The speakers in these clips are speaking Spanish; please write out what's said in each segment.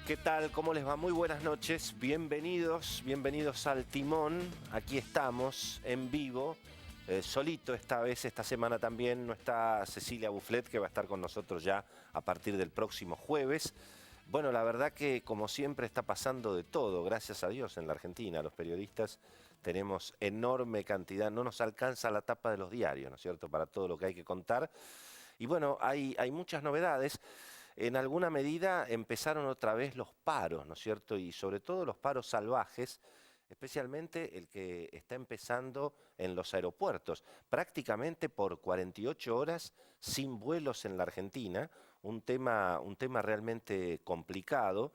¿Qué tal? ¿Cómo les va? Muy buenas noches. Bienvenidos al timón. Aquí estamos en vivo, solito esta vez. Esta semana también no está Cecilia Bufflet, que va a estar con nosotros ya a partir del próximo jueves. Bueno, la verdad que como siempre está pasando de todo, gracias a Dios, en la Argentina. Los periodistas tenemos enorme cantidad, no nos alcanza la tapa de los diarios, ¿no es cierto?, para todo lo que hay que contar. Y bueno, hay muchas novedades. En alguna medida empezaron otra vez los paros, ¿no es cierto? Y sobre todo los paros salvajes, especialmente el que está empezando en los aeropuertos. Prácticamente por 48 horas sin vuelos en la Argentina, un tema realmente complicado.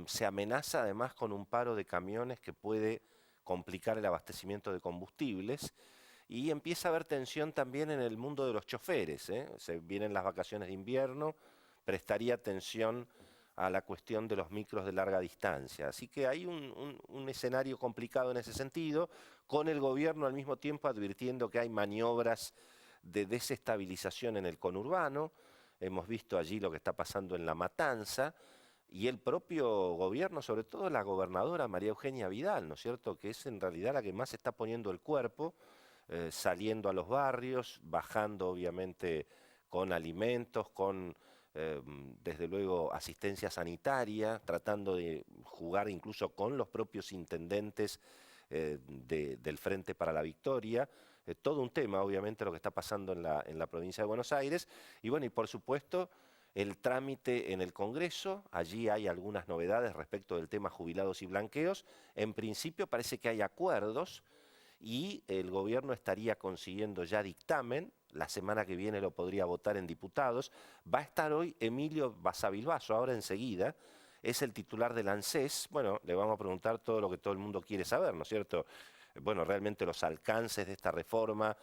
Se amenaza además con un paro de camiones que puede complicar el abastecimiento de combustibles. Y empieza a haber tensión también en el mundo de los choferes, ¿eh? Se vienen las vacaciones de invierno, prestaría atención a la cuestión de los micros de larga distancia. Así que hay un escenario complicado en ese sentido, con el gobierno al mismo tiempo advirtiendo que hay maniobras de desestabilización en el conurbano. Hemos visto allí lo que está pasando en La Matanza, y el propio gobierno, sobre todo la gobernadora María Eugenia Vidal, ¿no es cierto?, que es en realidad la que más está poniendo el cuerpo, saliendo a los barrios, bajando obviamente con alimentos, con desde luego asistencia sanitaria, tratando de jugar incluso con los propios intendentes del Frente para la Victoria. Todo un tema, obviamente, lo que está pasando en la provincia de Buenos Aires. Y bueno, y por supuesto, el trámite en el Congreso. Allí hay algunas novedades respecto del tema jubilados y blanqueos. En principio parece que hay acuerdos y el gobierno estaría consiguiendo ya dictamen. La semana que viene lo podría votar en diputados. Va a estar hoy Emilio Basavilbaso, ahora enseguida. Es el titular del ANSES. Bueno, le vamos a preguntar todo lo que todo el mundo quiere saber, ¿no es cierto? Bueno, realmente los alcances de esta reforma,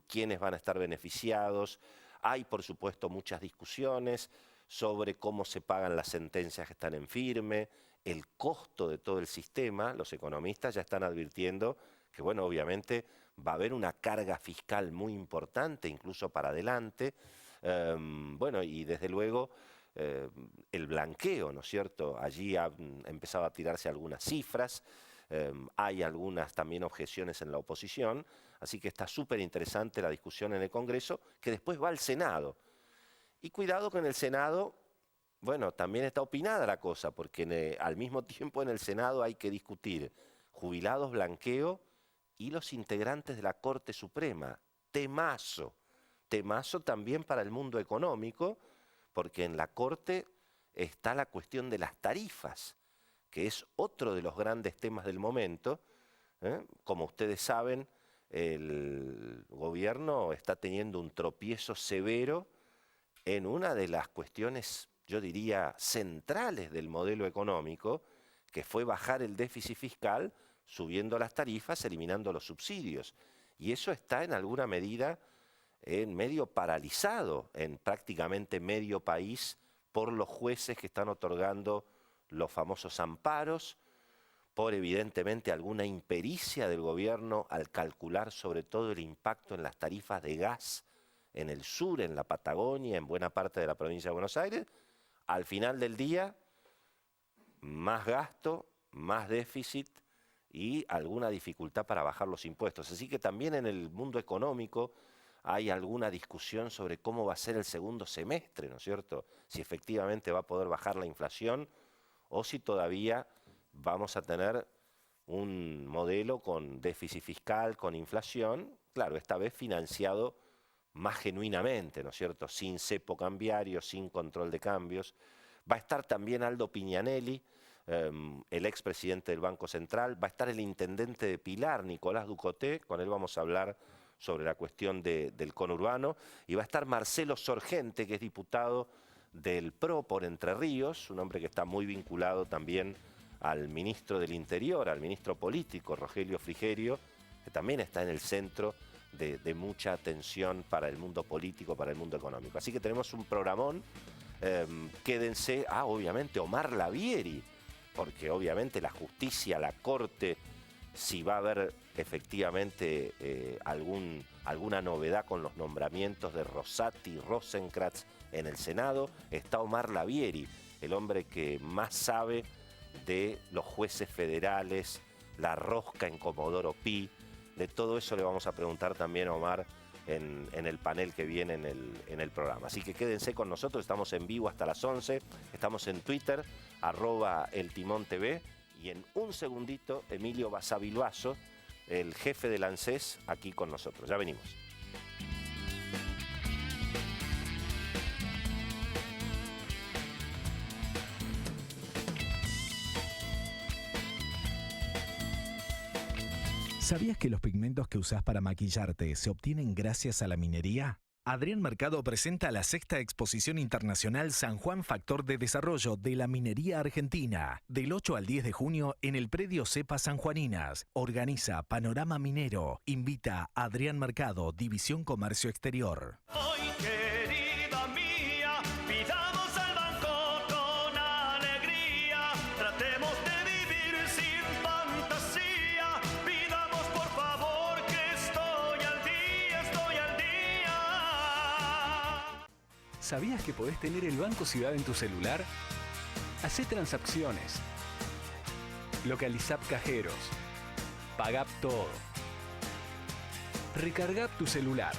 quiénes van a estar beneficiados. Hay, por supuesto, muchas discusiones sobre cómo se pagan las sentencias que están en firme, el costo de todo el sistema. Los economistas ya están advirtiendo que, bueno, obviamente va a haber una carga fiscal muy importante, incluso para adelante. Bueno, y desde luego el blanqueo, ¿no es cierto? Allí han empezado a tirarse algunas cifras. Hay algunas también objeciones en la oposición, así que está súper interesante la discusión en el Congreso, que después va al Senado. Y cuidado con el Senado, bueno, también está opinada la cosa, porque al mismo tiempo en el Senado hay que discutir jubilados, blanqueo y los integrantes de la Corte Suprema. Temazo. Temazo también para el mundo económico, porque en la Corte está la cuestión de las tarifas, que es otro de los grandes temas del momento. Como ustedes saben, el gobierno está teniendo un tropiezo severo en una de las cuestiones, yo diría, centrales del modelo económico, que fue bajar el déficit fiscal, subiendo las tarifas, eliminando los subsidios. Y eso está en alguna medida en medio paralizado en prácticamente medio país por los jueces que están otorgando los famosos amparos, por evidentemente alguna impericia del gobierno al calcular sobre todo el impacto en las tarifas de gas en el sur, en la Patagonia, en buena parte de la provincia de Buenos Aires. Al final del día, más gasto, más déficit y alguna dificultad para bajar los impuestos. Así que también en el mundo económico hay alguna discusión sobre cómo va a ser el segundo semestre, ¿no es cierto? Si efectivamente va a poder bajar la inflación o si todavía vamos a tener un modelo con déficit fiscal, con inflación, claro, esta vez financiado más genuinamente, ¿no es cierto? Sin cepo cambiario, sin control de cambios. Va a estar también Aldo Pignanelli, el expresidente del Banco Central. Va a estar el intendente de Pilar, Nicolás Ducoté, con él vamos a hablar sobre la cuestión del conurbano. Y va a estar Marcelo Sorgente, que es diputado del PRO por Entre Ríos, un hombre que está muy vinculado también al ministro del Interior, al ministro político, Rogelio Frigerio, que también está en el centro de mucha atención para el mundo político, para el mundo económico. Así que tenemos un programón. Quédense, obviamente Omar Lavieri, porque obviamente la justicia, la corte, si va a haber efectivamente alguna novedad con los nombramientos de Rosati y Rosenkrantz en el Senado. Está Omar Lavieri, el hombre que más sabe de los jueces federales, la rosca en Comodoro Pi. De todo eso le vamos a preguntar también a Omar en el panel que viene en el programa. Así que quédense con nosotros, estamos en vivo hasta las 11, estamos en Twitter, @eltimontv, y en un segundito Emilio Basavilbaso, el jefe del ANSES, aquí con nosotros. Ya venimos. ¿Sabías que los pigmentos que usás para maquillarte se obtienen gracias a la minería? Adrián Mercado presenta la 6ª Exposición Internacional San Juan Factor de Desarrollo de la Minería Argentina, del 8 al 10 de junio en el predio Cepa Sanjuaninas. Organiza Panorama Minero. Invita a Adrián Mercado, División Comercio Exterior. Hoy, querida mía, pidamos al banco con alegría, tratemos de vivir sin fantasía, pidamos por favor que estoy al día, estoy al día. ¿Sabías que podés tener el Banco Ciudad en tu celular? Hacé transacciones, localizá cajeros, pagá todo, recargá tu celular.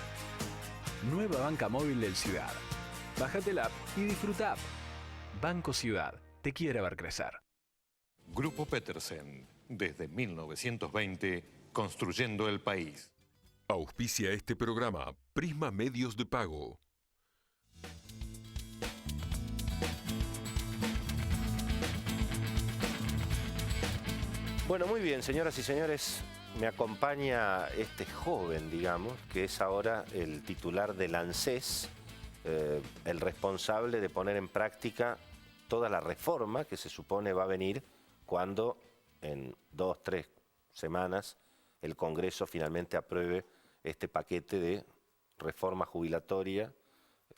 Nueva banca móvil del Ciudad. Bájate la app y disfruta. Banco Ciudad, te quiere ver crecer. Grupo Petersen, desde 1920, construyendo el país. Auspicia este programa Prisma Medios de Pago. Bueno, muy bien, señoras y señores, me acompaña este joven, digamos, que es ahora el titular del ANSES, el responsable de poner en práctica toda la reforma que se supone va a venir cuando en 2, 3 semanas el Congreso finalmente apruebe este paquete de reforma jubilatoria,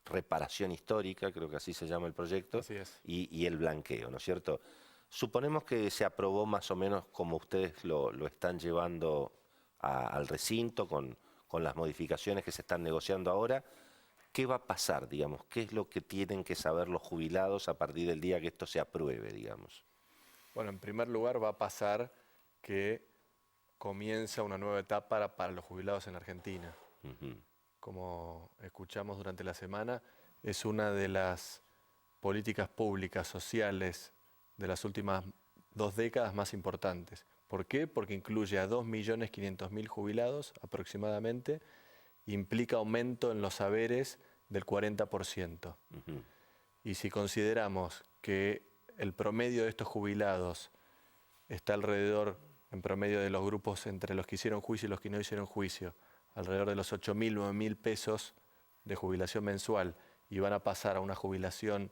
reparación histórica, creo que así se llama el proyecto, Así es. y el blanqueo, ¿no es cierto? Suponemos que se aprobó más o menos como ustedes lo están llevando al recinto con las modificaciones que se están negociando ahora. ¿Qué va a pasar, digamos? ¿Qué es lo que tienen que saber los jubilados a partir del día que esto se apruebe, digamos? Bueno, en primer lugar va a pasar que comienza una nueva etapa para los jubilados en Argentina. Como escuchamos durante la semana, es una de las políticas públicas sociales de las últimas 2 décadas más importantes. ¿Por qué? Porque incluye a 2.500.000 jubilados aproximadamente, implica aumento en los saberes del 40%. Y si consideramos que el promedio de estos jubilados está alrededor, en promedio de los grupos entre los que hicieron juicio y los que no hicieron juicio, alrededor de los 8.000, 9.000 pesos de jubilación mensual, y van a pasar a una jubilación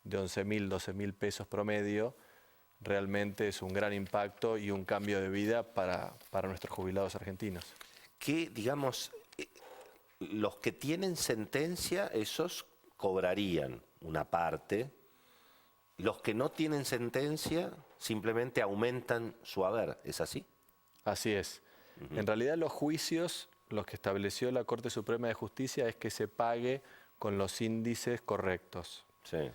de 11.000, 12.000 pesos promedio, realmente es un gran impacto y un cambio de vida para nuestros jubilados argentinos. Que, digamos, los que tienen sentencia, esos cobrarían una parte. Los que no tienen sentencia simplemente aumentan su haber, ¿es así? Así es. En realidad los juicios, los que estableció la Corte Suprema de Justicia, es que se pague con los índices correctos. Sí.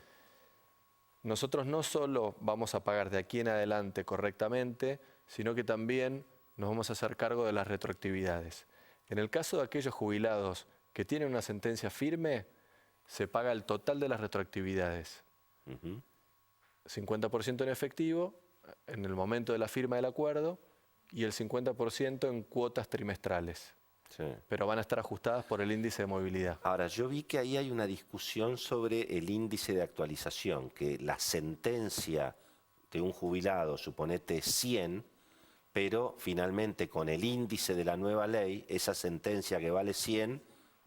Nosotros no solo vamos a pagar de aquí en adelante correctamente, sino que también nos vamos a hacer cargo de las retroactividades. En el caso de aquellos jubilados que tienen una sentencia firme, se paga el total de las retroactividades. 50% en efectivo en el momento de la firma del acuerdo y el 50% en cuotas trimestrales. Sí. Pero van a estar ajustadas por el índice de movilidad. Ahora, yo vi que ahí hay una discusión sobre el índice de actualización, que la sentencia de un jubilado, suponete 100, pero finalmente con el índice de la nueva ley, esa sentencia que vale 100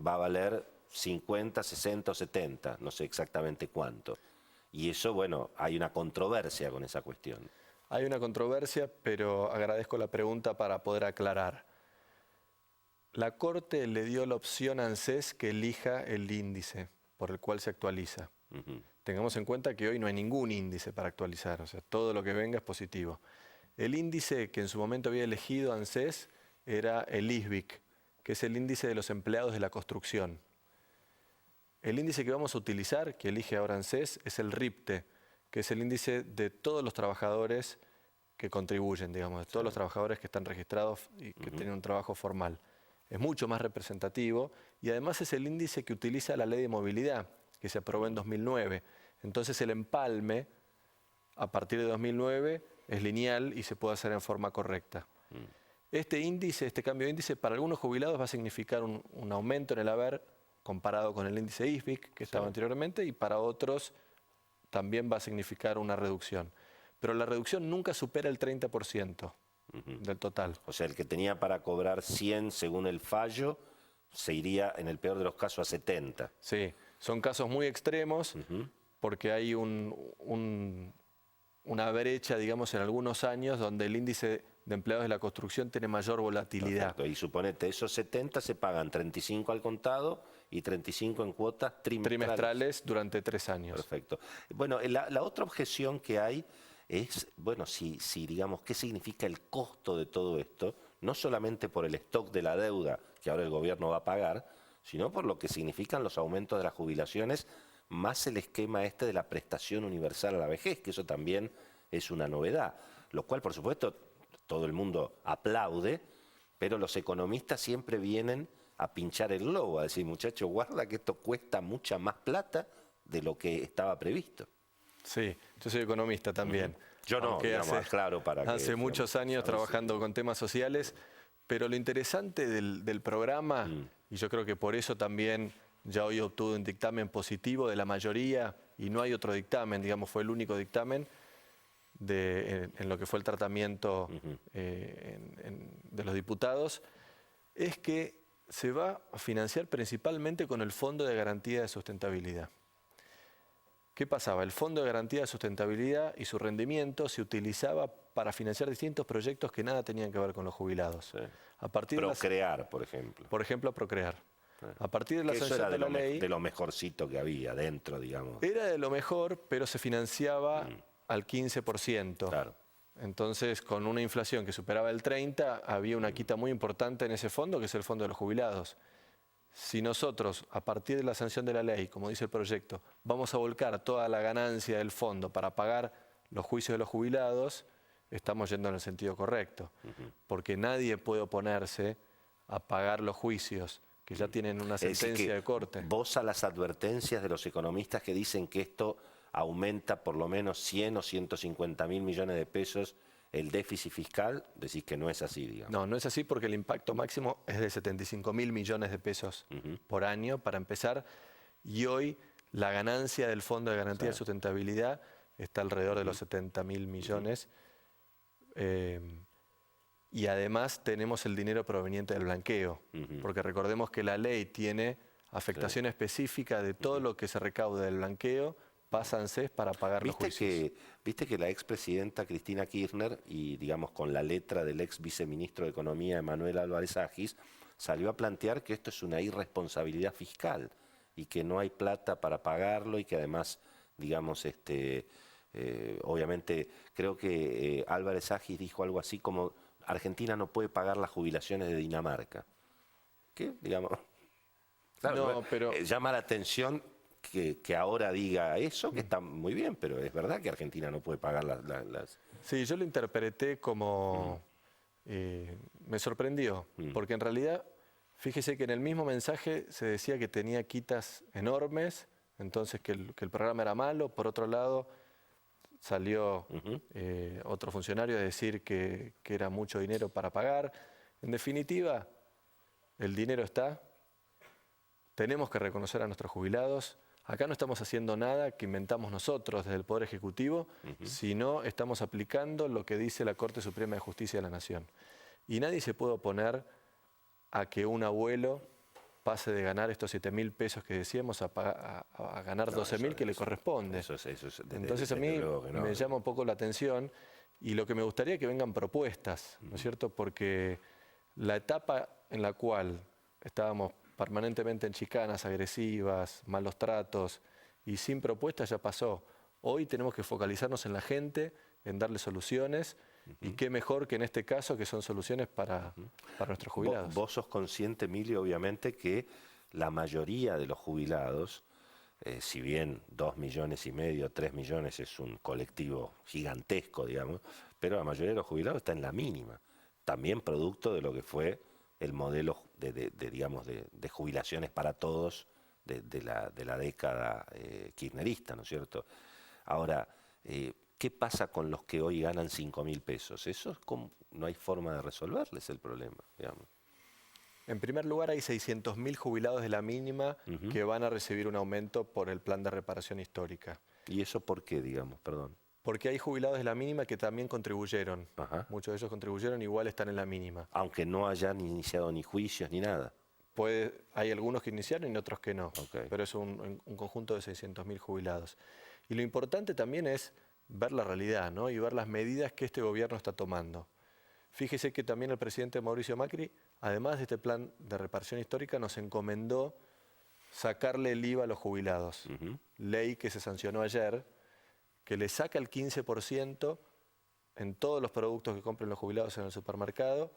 va a valer 50, 60 o 70, no sé exactamente cuánto. Y eso, bueno, hay una controversia con esa cuestión. Hay una controversia, pero agradezco la pregunta para poder aclarar. La Corte le dio la opción a ANSES que elija el índice por el cual se actualiza. Tengamos en cuenta que hoy no hay ningún índice para actualizar, o sea, todo lo que venga es positivo. El índice que en su momento había elegido ANSES era el ISBIC, que es el índice de los empleados de la construcción. El índice que vamos a utilizar, que elige ahora ANSES, es el RIPTE, que es el índice de todos los trabajadores que contribuyen, digamos, de todos los trabajadores que están registrados y que tienen un trabajo formal. Es mucho más representativo y además es el índice que utiliza la ley de movilidad, que se aprobó en 2009. Entonces el empalme, a partir de 2009, es lineal y se puede hacer en forma correcta. Este índice, este cambio de índice, para algunos jubilados va a significar un aumento en el haber comparado con el índice ISBIC que estaba anteriormente, y para otros también va a significar una reducción. Pero la reducción nunca supera el 30% del total. O sea, el que tenía para cobrar 100 según el fallo, se iría en el peor de los casos a 70. Sí, son casos muy extremos porque hay una brecha, digamos, en algunos años donde el índice de empleados de la construcción tiene mayor volatilidad. Perfecto. Y suponete, esos 70 se pagan 35 al contado y 35 en cuotas trimestrales durante 3 años. Perfecto. Bueno, la otra objeción que hay es, bueno, si digamos, ¿qué significa el costo de todo esto? No solamente por el stock de la deuda que ahora el gobierno va a pagar, sino por lo que significan los aumentos de las jubilaciones, más el esquema este de la prestación universal a la vejez, que eso también es una novedad. Lo cual, por supuesto, todo el mundo aplaude, pero los economistas siempre vienen a pinchar el globo, a decir, muchachos, guarda que esto cuesta mucha más plata de lo que estaba previsto. Sí, yo soy economista también. Yo no, digamos, claro, para que... Hace muchos años trabajando con temas sociales, pero lo interesante del programa, y yo creo que por eso también ya hoy obtuvo un dictamen positivo de la mayoría, y no hay otro dictamen, digamos, fue el único dictamen en lo que fue el tratamiento de los diputados, es que se va a financiar principalmente con el Fondo de Garantía de Sustentabilidad. ¿Qué pasaba? El Fondo de Garantía de Sustentabilidad y su rendimiento se utilizaba para financiar distintos proyectos que nada tenían que ver con los jubilados. Sí. A partir Procrear, por ejemplo. Por ejemplo, Procrear. A partir de la eso sanción era de la ley... de lo mejorcito que había dentro, digamos. Era de lo mejor, pero se financiaba al 15%. Claro. Entonces, con una inflación que superaba el 30%, había una quita muy importante en ese fondo, que es el Fondo de los Jubilados. Si nosotros, a partir de la sanción de la ley, como dice el proyecto, vamos a volcar toda la ganancia del fondo para pagar los juicios de los jubilados, estamos yendo en el sentido correcto. Porque nadie puede oponerse a pagar los juicios que ya tienen una sentencia de corte. Vos, a las advertencias de los economistas que dicen que esto aumenta por lo menos 100 o 150 mil millones de pesos el déficit fiscal, decís que no es así, digamos. No, no es así, porque el impacto máximo es de 75.000 millones de pesos por año, para empezar, y hoy la ganancia del Fondo de Garantía de Sustentabilidad está alrededor de los 70.000 millones, y además tenemos el dinero proveniente del blanqueo, porque recordemos que la ley tiene afectación específica de todo lo que se recaude del blanqueo, pásanse para pagar los juicios. Viste que la expresidenta Cristina Kirchner, y digamos con la letra del ex viceministro de Economía Emanuel Álvarez Agis, salió a plantear que esto es una irresponsabilidad fiscal y que no hay plata para pagarlo, y que además, digamos, obviamente creo que Álvarez Agis dijo algo así como: Argentina no puede pagar las jubilaciones de Dinamarca. ¿Qué? Digamos, claro, no, pero... llama la atención que ahora diga eso, que está muy bien, pero es verdad que Argentina no puede pagar las... Sí, yo lo interpreté como... me sorprendió, porque en realidad, fíjese que en el mismo mensaje se decía que tenía quitas enormes, entonces que el programa era malo. Por otro lado, salió otro funcionario a decir que era mucho dinero para pagar. En definitiva, el dinero está, tenemos que reconocer a nuestros jubilados. Acá no estamos haciendo nada que inventamos nosotros desde el Poder Ejecutivo, sino estamos aplicando lo que dice la Corte Suprema de Justicia de la Nación. Y nadie se puede oponer a que un abuelo pase de ganar estos 7.000 pesos que decíamos a ganar 12.000 que le corresponde. Entonces a mí me llama un poco la atención, y lo que me gustaría que vengan propuestas, ¿no es cierto? Porque la etapa en la cual estábamos permanentemente en chicanas agresivas, malos tratos y sin propuestas ya pasó. Hoy tenemos que focalizarnos en la gente, en darle soluciones, y qué mejor que en este caso, que son soluciones para nuestros jubilados. Vos sos consciente, Emilio, obviamente, que la mayoría de los jubilados si bien 2,5 millones, 3 millones es un colectivo gigantesco, digamos, pero la mayoría de los jubilados está en la mínima. También producto de lo que fue el modelo de jubilaciones para todos de la década kirchnerista, ¿no es cierto? Ahora, ¿qué pasa con los que hoy ganan 5.000 pesos? Eso no hay forma de resolverles el problema, digamos. En primer lugar, hay 600.000 jubilados de la mínima que van a recibir un aumento por el plan de reparación histórica. ¿Y eso por qué, digamos? Perdón. Porque hay jubilados de la mínima que también contribuyeron. Ajá. Muchos de ellos contribuyeron, igual están en la mínima. Aunque no hayan iniciado ni juicios ni nada. Hay algunos que iniciaron y otros que no. Okay. Pero es un conjunto de 600.000 jubilados. Y lo importante también es ver la realidad, ¿no? Y ver las medidas que este gobierno está tomando. Fíjese que también el presidente Mauricio Macri, además de este plan de reparación histórica, nos encomendó sacarle el IVA a los jubilados. Ley que se sancionó ayer, que le saca el 15% en todos los productos que compren los jubilados en el supermercado,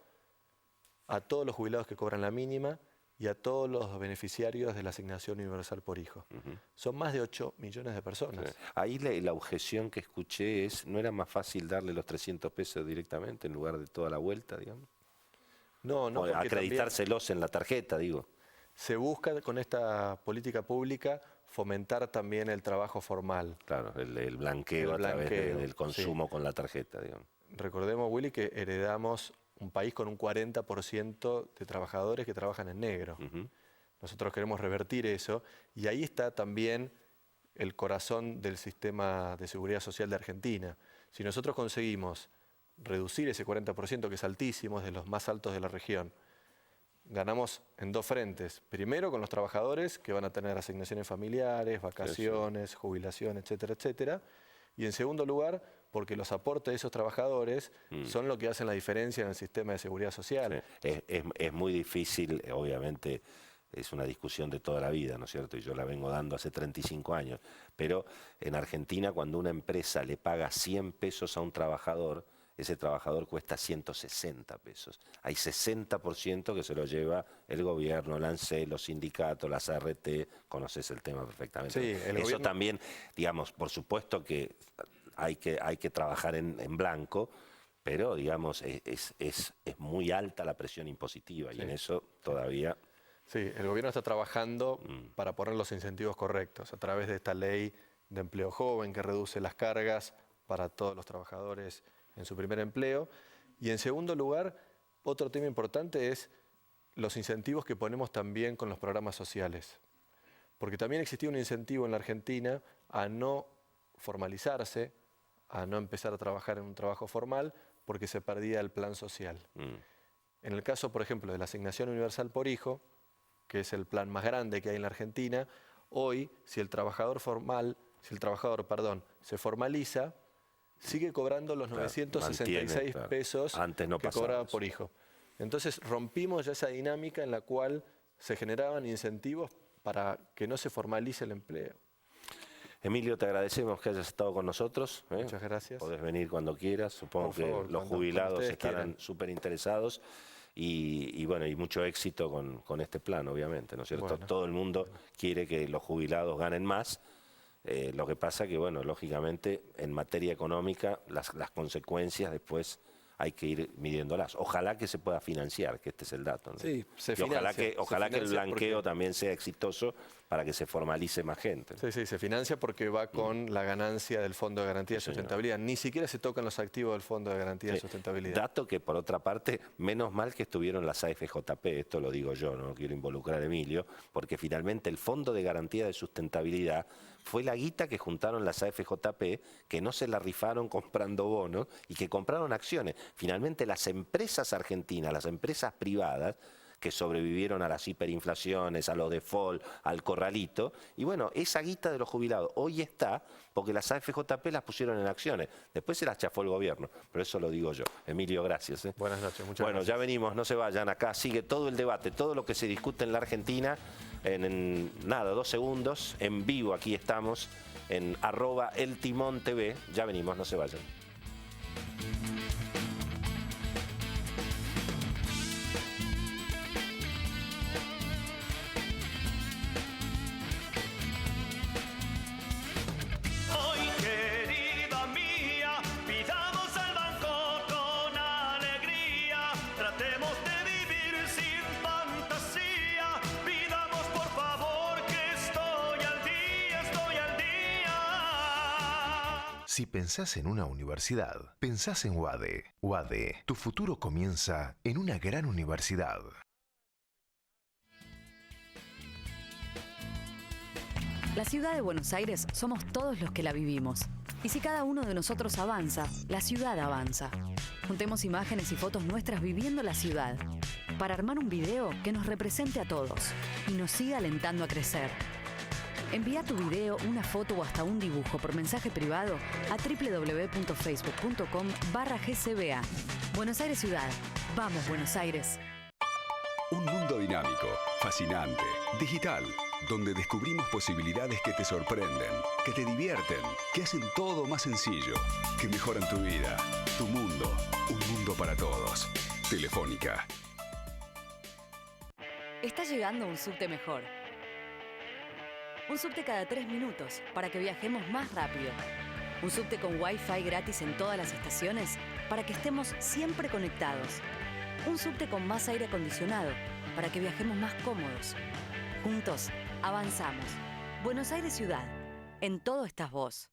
a todos los jubilados que cobran la mínima y a todos los beneficiarios de la asignación universal por hijo. Son más de 8 millones de personas. Sí. Ahí la objeción que escuché es, ¿no era más fácil darle los 300 pesos directamente en lugar de toda la vuelta, digamos? No, o acreditárselos en la tarjeta, digo. Se busca con esta política pública fomentar también el trabajo formal. Claro, el blanqueo a través del consumo con la tarjeta, digamos. Recordemos, Willy, que heredamos un país con un 40% de trabajadores que trabajan en negro. Nosotros queremos revertir eso y ahí está también el corazón del sistema de seguridad social de Argentina. Si nosotros conseguimos reducir ese 40%, que es altísimo, es de los más altos de la región, ganamos en dos frentes. Primero con los trabajadores que van a tener asignaciones familiares, vacaciones, jubilación, etcétera, etcétera. Y en segundo lugar, porque los aportes de esos trabajadores son lo que hacen la diferencia en el sistema de seguridad social. Sí. Es muy difícil, obviamente, es una discusión de toda la vida, ¿no es cierto? Y yo la vengo dando hace 35 años. Pero en Argentina, cuando una empresa le paga 100 pesos a un trabajador, ese trabajador cuesta 160 pesos. Hay 60% que se lo lleva el gobierno, la ANSES, los sindicatos, las ART, conoces el tema perfectamente. Sí, Eso gobierno también, digamos, por supuesto que hay que trabajar en blanco, pero digamos, es muy alta la presión impositiva y en eso todavía... Sí, el gobierno está trabajando para poner los incentivos correctos a través de esta ley de empleo joven que reduce las cargas para todos los trabajadores en su primer empleo. Y en segundo lugar, otro tema importante es los incentivos que ponemos también con los programas sociales. Porque también existía un incentivo en la Argentina a no formalizarse, a no empezar a trabajar en un trabajo formal, porque se perdía el plan social. En el caso, por ejemplo, de la asignación universal por hijo, que es el plan más grande que hay en la Argentina, hoy, si el trabajador se formaliza, sigue cobrando los 966 pesos antes no que cobraba por hijo. Entonces rompimos ya esa dinámica en la cual se generaban incentivos para que no se formalice el empleo. Emilio, te agradecemos que hayas estado con nosotros. Muchas gracias. Podés venir cuando quieras. Supongo Por favor, que los cuando jubilados ustedes estarán súper interesados. Y bueno, y mucho éxito con este plan, obviamente, ¿no es cierto? Bueno, todo el mundo quiere que los jubilados ganen más. Lo que pasa que, bueno, lógicamente, en materia económica, las consecuencias después hay que ir midiéndolas. Ojalá que se pueda financiar, que este es el dato, ¿no? Sí, se y financia. ojalá que el blanqueo también sea exitoso para que se formalice más gente. Sí, sí, se financia porque va con la ganancia del Fondo de Garantía de Sustentabilidad. Ni siquiera se tocan los activos del Fondo de Garantía de Sustentabilidad. Dato que, por otra parte, menos mal que estuvieron las AFJP, esto lo digo yo, no quiero involucrar a Emilio, porque finalmente el Fondo de Garantía de Sustentabilidad fue la guita que juntaron las AFJP, que no se la rifaron comprando bonos y que compraron acciones. Finalmente las empresas argentinas, las empresas privadas, que sobrevivieron a las hiperinflaciones, a los default, al corralito, y bueno, esa guita de los jubilados hoy está porque las AFJP las pusieron en acciones. Después se las chafó el gobierno, pero eso lo digo yo. Emilio, gracias. Buenas noches, muchas gracias. Bueno, ya venimos, no se vayan, acá sigue todo el debate, todo lo que se discute en la Argentina, en nada, 2 segundos, en vivo aquí estamos, en @eltimontv, ya venimos, no se vayan. Tratemos de vivir sin fantasía. Pidamos por favor que estoy al día, estoy al día. Si pensás en una universidad, pensás en UADE. UADE, tu futuro comienza en una gran universidad. La ciudad de Buenos Aires somos todos los que la vivimos. Y si cada uno de nosotros avanza, la ciudad avanza. Juntemos imágenes y fotos nuestras viviendo la ciudad, para armar un video que nos represente a todos y nos siga alentando a crecer. Envía tu video, una foto o hasta un dibujo por mensaje privado a www.facebook.com/GCBA. Buenos Aires Ciudad. Vamos, Buenos Aires. Un mundo dinámico, fascinante, digital, donde descubrimos posibilidades que te sorprenden, que te divierten, que hacen todo más sencillo, que mejoran tu vida, tu mundo, un mundo para todos. Telefónica. Está llegando un subte mejor. Un subte cada 3 minutos para que viajemos más rápido. Un subte con Wi-Fi gratis en todas las estaciones para que estemos siempre conectados. Un subte con más aire acondicionado para que viajemos más cómodos. Juntos, avanzamos. Buenos Aires Ciudad. En todo estás vos.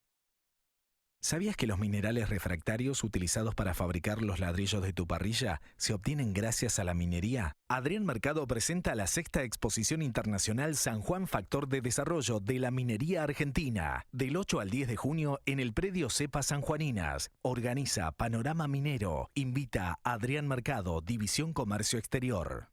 ¿Sabías que los minerales refractarios utilizados para fabricar los ladrillos de tu parrilla se obtienen gracias a la minería? Adrián Mercado presenta la 6ª Exposición Internacional San Juan Factor de Desarrollo de la Minería Argentina, del 8 al 10 de junio en el predio Cepa Sanjuaninas. Organiza Panorama Minero. Invita a Adrián Mercado, División Comercio Exterior.